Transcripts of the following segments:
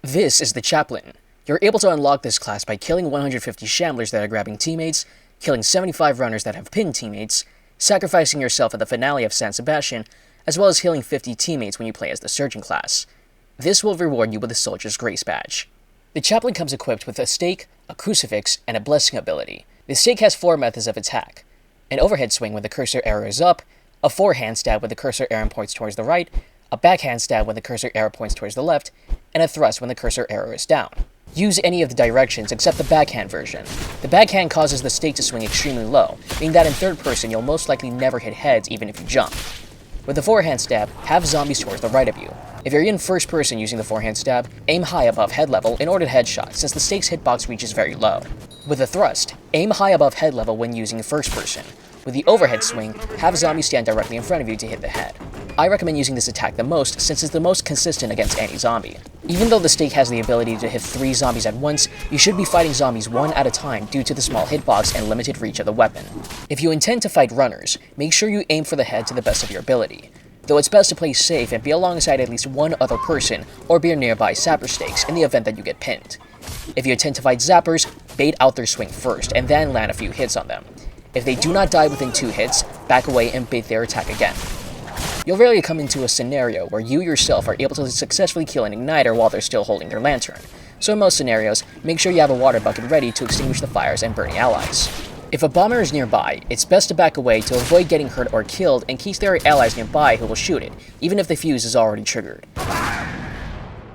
This is the Chaplain. You're able to unlock this class by killing 150 shamblers that are grabbing teammates, killing 75 runners that have pinned teammates, sacrificing yourself at the finale of San Sebastian, as well as healing 50 teammates when you play as the Surgeon class. This will reward you with the Soldier's Grace badge. The Chaplain comes equipped with a stake, a crucifix, and a blessing ability. The stake has 4 methods of attack: an overhead swing when the cursor arrow is up, a forehand stab when the cursor arrow points towards the right, a backhand stab when the cursor arrow points towards the left, and a thrust when the cursor arrow is down. Use any of the directions except the backhand version. The backhand causes the stake to swing extremely low, meaning that in third person you'll most likely never hit heads even if you jump. With the forehand stab, have zombies towards the right of you. If you're in first person using the forehand stab, aim high above head level in order to headshot, since the stake's hitbox reach is very low. With the thrust, aim high above head level when using first person. With the overhead swing, have zombies stand directly in front of you to hit the head. I recommend using this attack the most since it's the most consistent against any zombie. Even though the stake has the ability to hit 3 zombies at once, you should be fighting zombies one at a time due to the small hitbox and limited reach of the weapon. If you intend to fight runners, make sure you aim for the head to the best of your ability. Though it's best to play safe and be alongside at least one other person or be nearby zapper stakes in the event that you get pinned. If you intend to fight zappers, bait out their swing first and then land a few hits on them. If they do not die within 2 hits, back away and bait their attack again. You'll rarely come into a scenario where you yourself are able to successfully kill an igniter while they're still holding their lantern, so in most scenarios, make sure you have a water bucket ready to extinguish the fires and burning allies. If a bomber is nearby, it's best to back away to avoid getting hurt or killed in case there are allies nearby who will shoot it, even if the fuse is already triggered.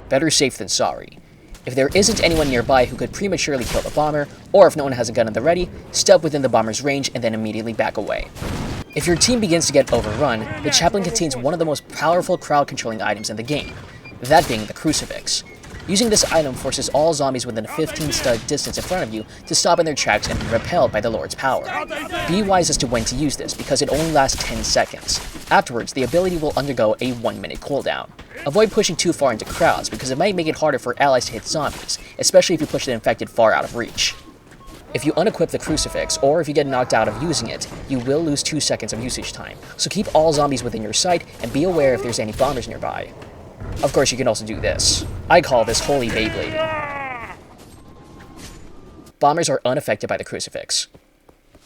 Better safe than sorry. If there isn't anyone nearby who could prematurely kill the bomber, or if no one has a gun at the ready, step within the bomber's range and then immediately back away. If your team begins to get overrun, the Chaplain contains one of the most powerful crowd-controlling items in the game, that being the crucifix. Using this item forces all zombies within a 15-stud distance in front of you to stop in their tracks and be repelled by the Lord's power. Be wise as to when to use this, because it only lasts 10 seconds. Afterwards, the ability will undergo a 1-minute cooldown. Avoid pushing too far into crowds, because it might make it harder for allies to hit zombies, especially if you push the infected far out of reach. If you unequip the crucifix, or if you get knocked out of using it, you will lose 2 seconds of usage time, so keep all zombies within your sight and be aware if there's any bombers nearby. Of course, you can also do this. I call this Holy Beyblading. Bombers are unaffected by the crucifix.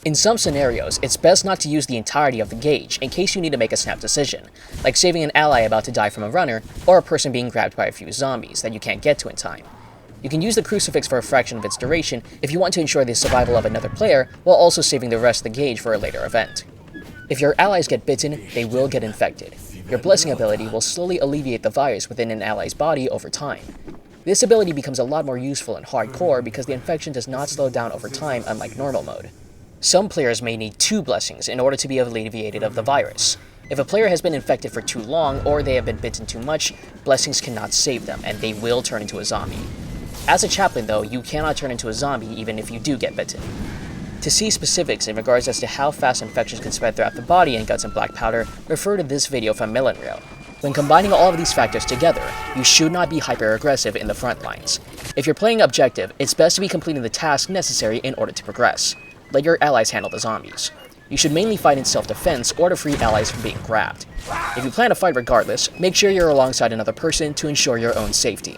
In some scenarios, it's best not to use the entirety of the gauge in case you need to make a snap decision, like saving an ally about to die from a runner, or a person being grabbed by a few zombies that you can't get to in time. You can use the crucifix for a fraction of its duration if you want to ensure the survival of another player, while also saving the rest of the gauge for a later event. If your allies get bitten, they will get infected. Your blessing ability will slowly alleviate the virus within an ally's body over time. This ability becomes a lot more useful in hardcore because the infection does not slow down over time, unlike normal mode. Some players may need 2 blessings in order to be alleviated of the virus. If a player has been infected for too long, or they have been bitten too much, blessings cannot save them, and they will turn into a zombie. As a Chaplain though, you cannot turn into a zombie even if you do get bitten. To see specifics in regards as to how fast infections can spread throughout the body in Guts and Blackpowder, refer to this video from Millenreal. When combining all of these factors together, you should not be hyper-aggressive in the front lines. If you're playing objective, it's best to be completing the tasks necessary in order to progress. Let your allies handle the zombies. You should mainly fight in self-defense or to free allies from being grabbed. If you plan to fight regardless, make sure you're alongside another person to ensure your own safety.